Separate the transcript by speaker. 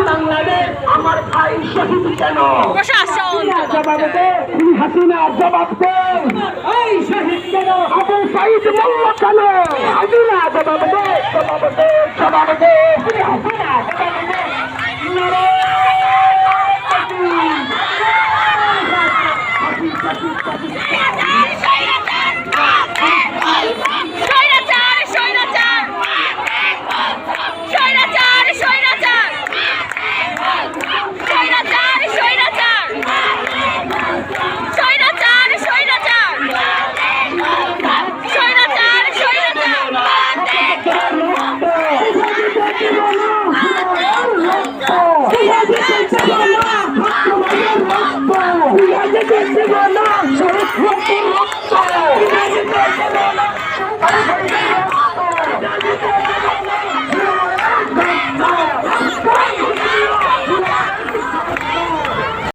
Speaker 1: বাংলাদেশ আমার ভাই শহীদ কেন? হাসিনা জবাব দেন, এই শহীদ কেন? আবু সাইদ মোল্লা কেন? হাসিনা জবাব দে, জবাব দে, জবাব দে, হাসিনা জবাব দে।
Speaker 2: Come on.